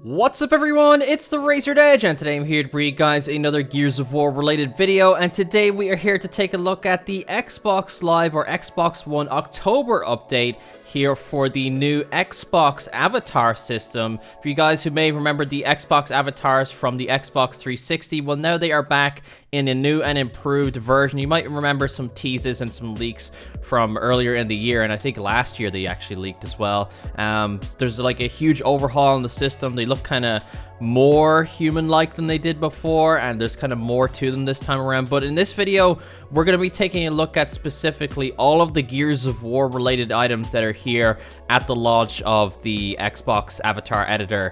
What's up everyone, it's TheRazoredEdge, and today I'm here to bring you guys another Gears of War related video, and today we are here to take a look at the Xbox Live or Xbox One October update here for the new Xbox avatar system. For you guys who may remember the Xbox avatars from the Xbox 360, well now they are back in a new and improved version. You might remember some teases and some leaks from earlier in the year, and I think last year they actually leaked as well. There's like a huge overhaul in the system. They look kind of more human-like than they did before, and there's kind of more to them this time around. But in this video, we're going to be taking a look at specifically all of the Gears of War related items that are here at the launch of the Xbox Avatar Editor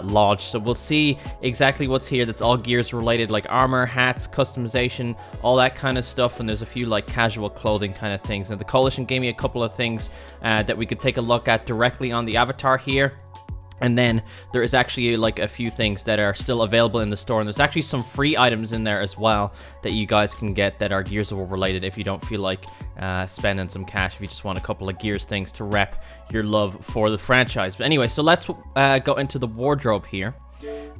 launch. So we'll see exactly what's here that's all Gears related, like armor, hats, customization, all that kind of stuff. And there's a few like casual clothing kind of things. And the Coalition gave me a couple of things that we could take a look at directly on the avatar here. And then there is actually like a few things that are still available in the store, and there's actually some free items in there as well that you guys can get that are Gears of War related if you don't feel like spending some cash, if you just want a couple of Gears things to rep your love for the franchise. But anyway, so let's go into the wardrobe here,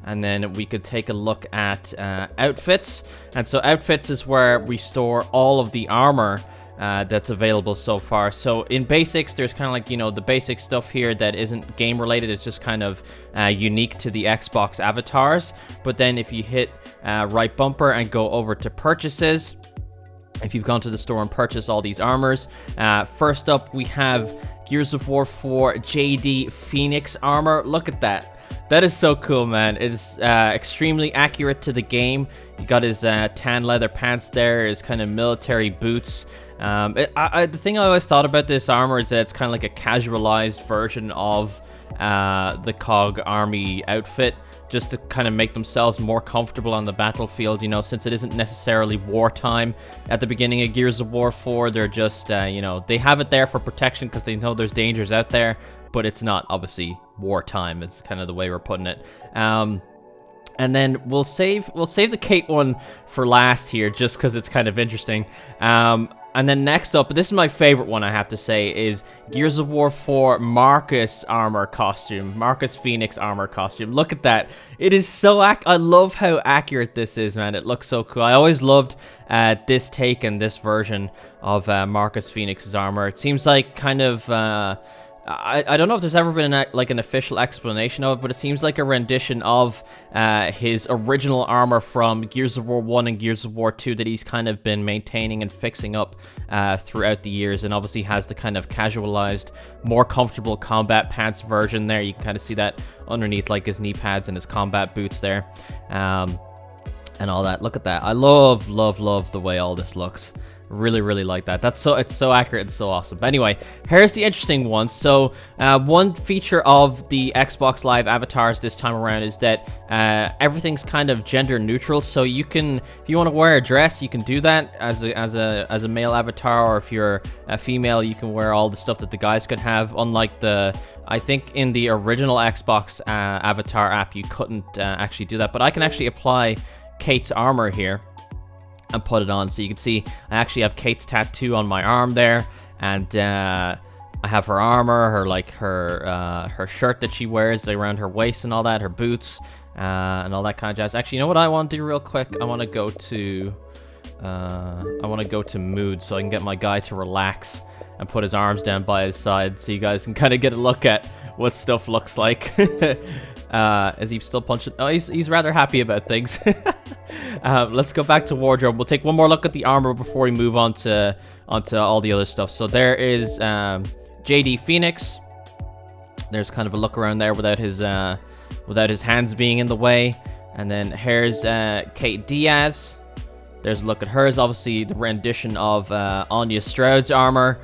and then we could take a look at outfits. And so outfits is where we store all of the armor that's available so far. So in basics, there's kind of like, you know, the basic stuff here that isn't game related. It's just kind of unique to the Xbox avatars. But then if you hit right bumper and go over to purchases, if you've gone to the store and purchased all these armors, first up we have Gears of War 4 JD Phoenix armor. Look at that. That is so cool, man. It's extremely accurate to the game. He got his tan leather pants there, his kind of military boots. The thing I always thought about this armor is that it's kind of like a casualized version of the COG army outfit, just to kind of make themselves more comfortable on the battlefield, you know, since it isn't necessarily wartime. At the beginning of Gears of War 4, they're just, you know, they have it there for protection because they know there's dangers out there, but it's not obviously wartime. It's kind of the way we're putting it. And then we'll save the Kate one for last here, just because it's kind of interesting. And then next up, this is my favorite one, I have to say, is Gears of War 4 Marcus armor costume. Marcus Phoenix armor costume. Look at that. It is so I love how accurate this is, man. It looks so cool. I always loved this take and this version of Marcus Phoenix's armor. It seems like kind of... I don't know if there's ever been an official explanation of it, but it seems like a rendition of his original armor from Gears of War 1 and Gears of War 2 that he's kind of been maintaining and fixing up throughout the years, and obviously has the kind of casualized, more comfortable combat pants version there. You can kind of see that underneath like his knee pads and his combat boots there, and all that. Look at that. I love the way all this looks. Really like that. It's so accurate and so awesome. But anyway, here's the interesting one. So one feature of the Xbox Live avatars this time around is that everything's kind of gender neutral. So you can, if you want to wear a dress, you can do that as a male avatar, or if you're a female, you can wear all the stuff that the guys could have. Unlike I think in the original Xbox avatar app, you couldn't actually do that. But I can actually apply Kate's armor here and put it on, so you can see I actually have Kate's tattoo on my arm there, and I have her armor, her shirt that she wears around her waist and all that, her boots, and all that kind of jazz. Actually, you know what I want to do real quick? I want to go to mood, so I can get my guy to relax and put his arms down by his side, so you guys can kind of get a look at what stuff looks like. Is he still punching? Oh, he's rather happy about things. Let's go back to wardrobe. We'll take one more look at the armor before we move on to all the other stuff. So there is JD Phoenix. There's kind of a look around there without his hands being in the way. And then here's Kate Diaz. There's a look at hers. Obviously, the rendition of Anya Stroud's armor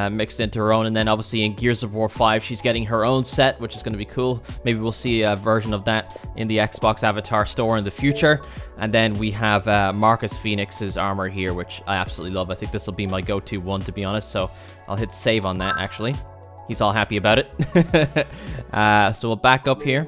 mixed into her own. And then obviously in Gears of War 5, she's getting her own set, which is going to be cool. Maybe we'll see a version of that in the Xbox Avatar store in the future. And then we have Marcus Phoenix's armor here, which I absolutely love. I think this will be my go-to one, to be honest. So I'll hit save on that, actually. He's all happy about it. So we'll back up here.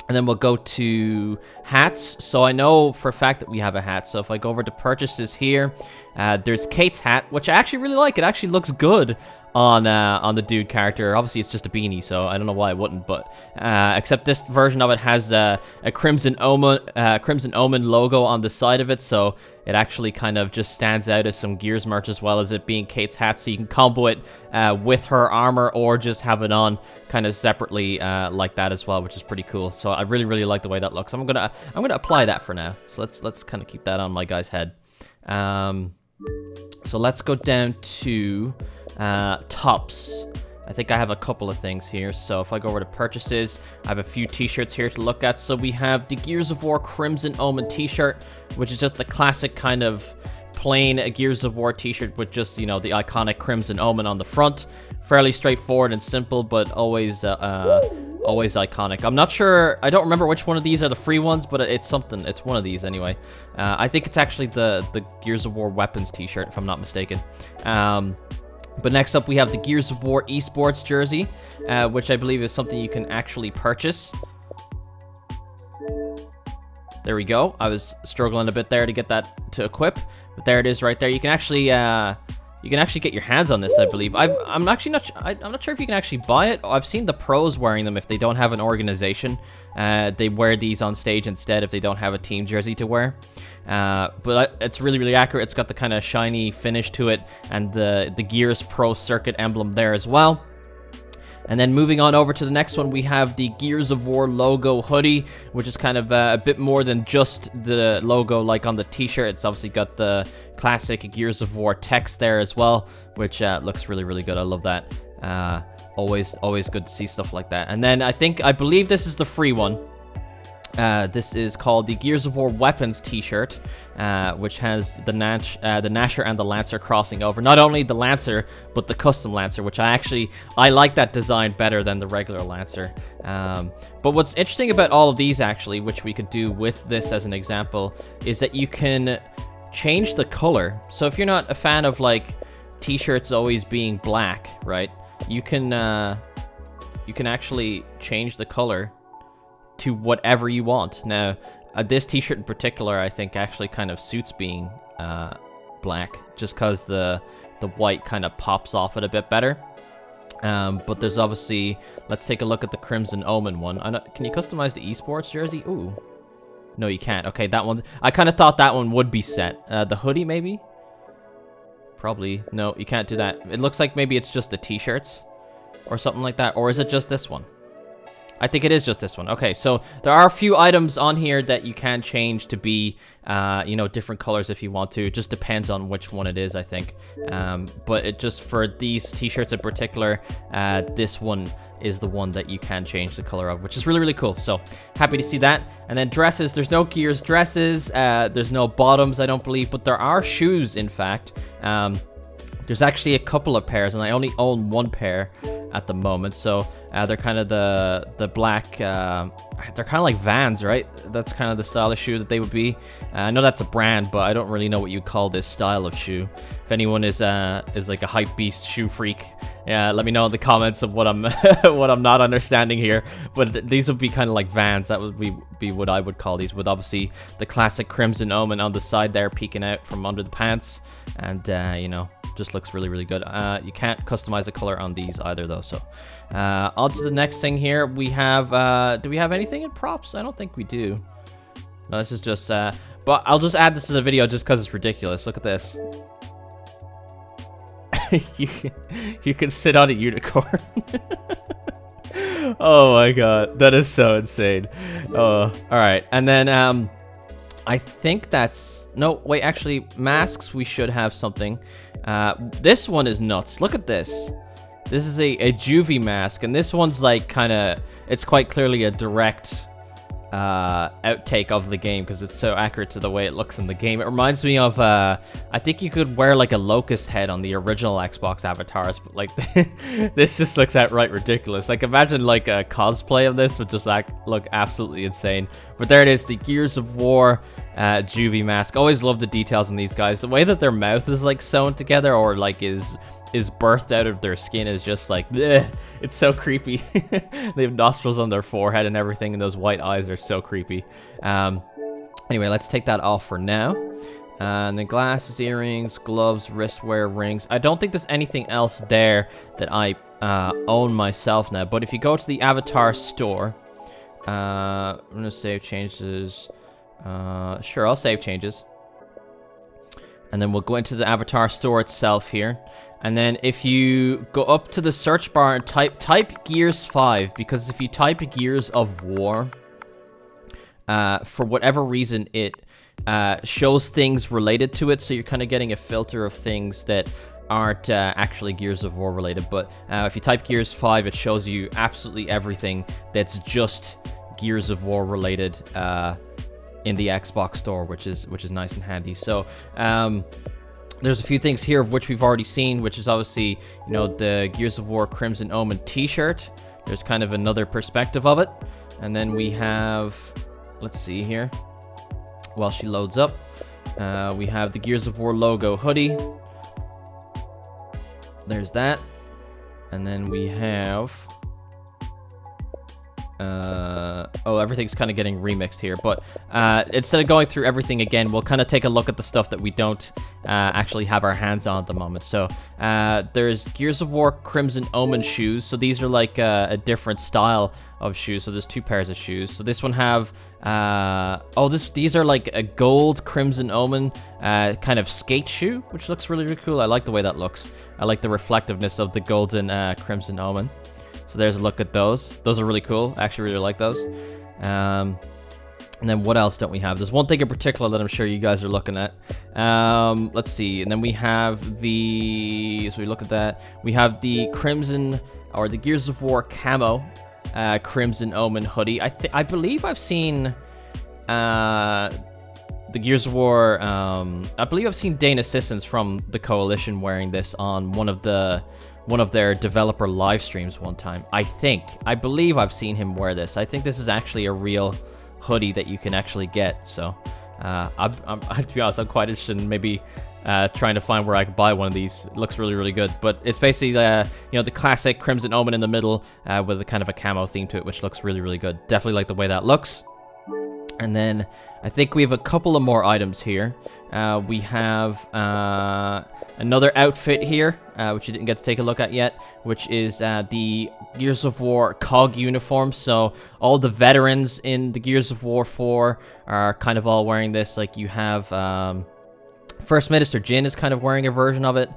And then we'll go to hats. So I know for a fact that we have a hat. So if I go over to purchases here, there's Kate's hat, which I actually really like. It actually looks good on the dude character. Obviously, it's just a beanie, so I don't know why it wouldn't. But except this version of it has a Crimson Omen logo on the side of it, so it actually kind of just stands out as some Gears merch, as well as it being Kate's hat. So you can combo it with her armor, or just have it on kind of separately like that as well, which is pretty cool. So I really like the way that looks. I'm gonna apply that for now. So let's kind of keep that on my guy's head. So let's go down to tops. I think I have a couple of things here. So if I go over to purchases, I have a few t-shirts here to look at. So we have the Gears of War Crimson Omen t-shirt, which is just the classic kind of plain Gears of War t-shirt with just, you know, the iconic Crimson Omen on the front. Fairly straightforward and simple, but always iconic. I'm not sure, I don't remember which one of these are the free ones, but it's something. It's one of these anyway. I think it's actually the Gears of War weapons t-shirt, if I'm not mistaken. But next up, we have the Gears of War esports jersey, which I believe is something you can actually purchase. There we go. I was struggling a bit there to get that to equip, but there it is right there. You can actually get your hands on this, I believe. I'm not sure if you can actually buy it. I've seen the pros wearing them if they don't have an organization. They wear these on stage instead if they don't have a team jersey to wear. But it's really accurate. It's got the kind of shiny finish to it, and the Gears Pro Circuit emblem there as well. And then moving on over to the next one, we have the Gears of War logo hoodie, which is kind of a bit more than just the logo like on the t-shirt. It's obviously got the classic Gears of War text there as well, which looks really good. I love that. Always good to see stuff like that. And then I believe this is the free one. This is called the Gears of War Weapons t-shirt, which has the Gnasher and the Lancer crossing over. Not only the Lancer, but the custom Lancer, which I like that design better than the regular Lancer. But what's interesting about all of these, actually, which we could do with this as an example, is that you can change the color. So if you're not a fan of, like, t-shirts always being black, right, you can actually change the color to whatever you want. Now, this t-shirt in particular, I think actually kind of suits being black, just because the white kind of pops off it a bit better. But there's obviously, let's take a look at the Crimson Omen one. Can you customize the esports jersey? Ooh, no, you can't. Okay, that one, I kind of thought that one would be set. The hoodie, maybe? Probably. No, you can't do that. It looks like maybe it's just the t-shirts or something like that. Or is it just this one? I think it is just this one. Okay, so there are a few items on here that you can change to be, you know, different colors if you want to. It just depends on which one it is, I think. But it just, for these t-shirts in particular, this one is the one that you can change the color of, which is really cool. So happy to see that. And then dresses, there's no Gears dresses. There's no bottoms, I don't believe, but there are shoes, in fact. There's actually a couple of pairs, and I only own one pair at the moment. So they're kind of the black, they're kind of like Vans, right? That's kind of the style of shoe that they would be. I know that's a brand, but I don't really know what you call this style of shoe. If anyone is like a hype beast shoe freak, let me know in the comments of what I'm what I'm not understanding here. But these would be kind of like Vans. That would be what I would call these, with obviously the classic Crimson Omen on the side there peeking out from under the pants, and you know, just looks really good. You can't customize the color on these either though. So on to the next thing here. We have do we have anything in props? I don't think we do. No, this is just but I'll just add this to the video just because it's ridiculous. Look at this. you can sit on a unicorn. Oh my god, that is so insane. Oh, all right. And then I think that's, no, wait, actually, masks, we should have something. This one is nuts. Look at this. This is a juvie mask, and this one's like kind of, it's quite clearly a direct outtake of the game because it's so accurate to the way it looks in the game. It reminds me of, I think you could wear like a locust head on the original Xbox avatars, but like this just looks outright ridiculous. Like imagine like a cosplay of this would just like look absolutely insane. But there it is, the Gears of War juvie mask. Always love the details on these guys. The way that their mouth is like sewn together or like is birthed out of their skin is just like, bleh, it's so creepy. They have nostrils on their forehead and everything, and those white eyes are so creepy. Anyway, let's take that off for now. And then glasses, earrings, gloves, wristwear, rings. I don't think there's anything else there that I own myself now. But if you go to the avatar store, I'm gonna save changes. Sure, I'll save changes. And then we'll go into the avatar store itself here. And then if you go up to the search bar and type Gears 5, because if you type Gears of War, for whatever reason, it shows things related to it, so you're kind of getting a filter of things that aren't actually Gears of War related. But if you type Gears 5, it shows you absolutely everything that's just Gears of War related in the Xbox store, which is nice and handy. So there's a few things here of which we've already seen, which is obviously, you know, the Gears of War Crimson Omen t-shirt. There's kind of another perspective of it. And then we have, let's see here, while she loads up, we have the Gears of War logo hoodie. There's that. And then we have oh, everything's kind of getting remixed here, but instead of going through everything again, we'll kind of take a look at the stuff that we don't actually have our hands on at the moment. So there's Gears of War Crimson Omen shoes. So these are like a different style of shoes. So there's 2 pairs of shoes. So this one have these are like a gold Crimson Omen kind of skate shoe, which looks really, really cool. I like the way that looks. I like the reflectiveness of the golden Crimson Omen. So there's a look at those. Those are really cool. I actually really like those. And then what else don't we have? There's one thing in particular that I'm sure you guys are looking at. Let's see. And then we have the... So we look at that. We have the Crimson, or the Gears of War camo Crimson Omen hoodie. I believe I've seen the Gears of War... I believe I've seen Dane Assistance from the Coalition wearing this on one of their developer live streams one time. I believe I've seen him wear this. I think this is actually a real hoodie that you can actually get. So to be honest, I'm quite interested in maybe trying to find where I can buy one of these. It looks really, really good. But it's basically you know, the classic Crimson Omen in the middle with a kind of a camo theme to it, which looks really, really good. Definitely like the way that looks. And then I think we have a couple of more items here. We have another outfit here, which you didn't get to take a look at yet, which is the Gears of War COG uniform. So all the veterans in the Gears of War 4 are kind of all wearing this. Like you have First Minister Jin is kind of wearing a version of it.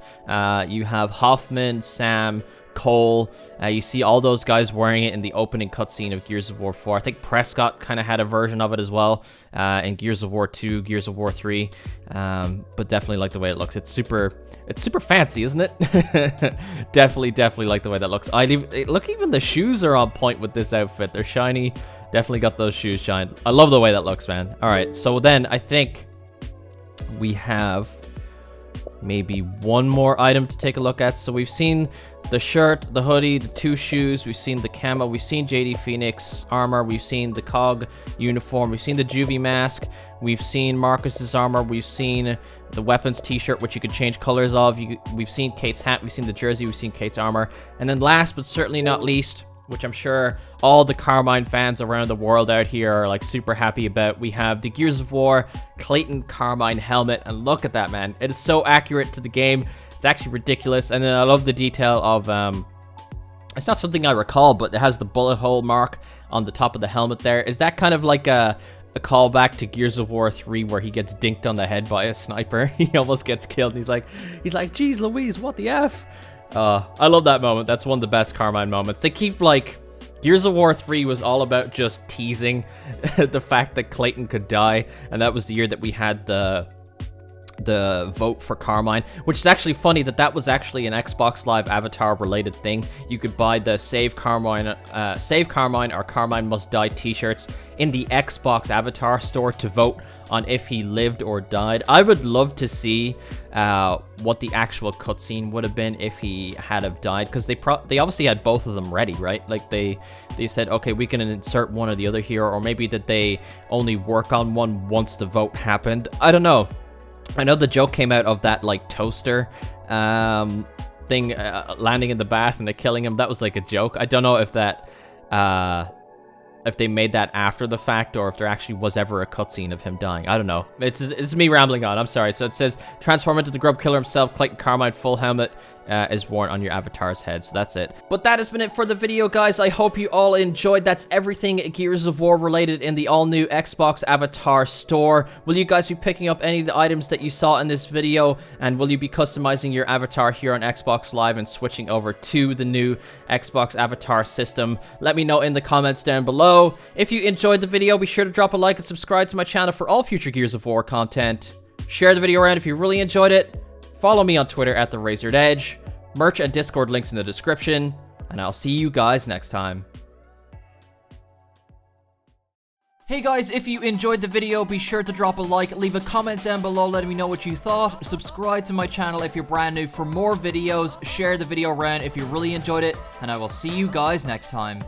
You have Hoffman, Sam, Cole. You see all those guys wearing it in the opening cutscene of Gears of War 4. I think Prescott kind of had a version of it as well in Gears of War 2, Gears of War 3. But definitely like the way it looks. It's super fancy, isn't it? definitely like the way that looks. Look, even the shoes are on point with this outfit. They're shiny. Definitely got those shoes shine. I love the way that looks, man. All right, so then I think we have maybe one more item to take a look at. So we've seen the shirt, the hoodie, the 2 shoes, we've seen the camo, we've seen JD Phoenix armor, we've seen the COG uniform, we've seen the Juvie mask, we've seen Marcus's armor, we've seen the weapons t-shirt, which you could change colors of, we've seen Kate's hat, we've seen the jersey, we've seen Kate's armor, and then last but certainly not least, which I'm sure all the Carmine fans around the world out here are like super happy about, we have the Gears of War Clayton Carmine helmet, and look at that, man. It is so accurate to the game. It's actually ridiculous. And then I love the detail of it's not something I recall, but it has the bullet hole mark on the top of the helmet there. Is that kind of like a callback to Gears of War 3 where he gets dinked on the head by a sniper? He almost gets killed, and he's like, geez Louise, what the F? I love that moment. That's one of the best Carmine moments. They keep, like, Gears of War 3 was all about just teasing the fact that Clayton could die, and that was the year that we had the vote for Carmine, which is actually funny that was actually an Xbox Live Avatar related thing. You could buy the Save Carmine or Carmine Must Die t-shirts in the Xbox Avatar store to vote on if he lived or died. I would love to see what the actual cutscene would have been if he had have died, because they obviously had both of them ready, right? Like they said, okay, we can insert one or the other here, or maybe that they only work on one once the vote happened. I don't know. I know the joke came out of that, like, toaster thing landing in the bath and they're killing him. That was like a joke. I don't know if that if they made that after the fact, or if there actually was ever a cutscene of him dying. I don't know. It's me rambling on. I'm sorry. So it says, transform into the Grub Killer himself. Clayton Carmine full helmet is worn on your avatar's head. So that's it. But that has been it for the video, guys. I hope you all enjoyed. That's everything Gears of War related in the all-new Xbox Avatar store. Will you guys be picking up any of the items that you saw in this video? And will you be customizing your avatar here on Xbox Live and switching over to the new Xbox Avatar system? Let me know in the comments down below. If you enjoyed the video, be sure to drop a like and subscribe to my channel for all future Gears of War content. Share the video around if you really enjoyed it. Follow me on Twitter at TheRazoredEdge. Merch and Discord links in the description. And I'll see you guys next time. Hey guys, if you enjoyed the video, be sure to drop a like, leave a comment down below letting me know what you thought, subscribe to my channel if you're brand new for more videos, share the video around if you really enjoyed it, and I will see you guys next time.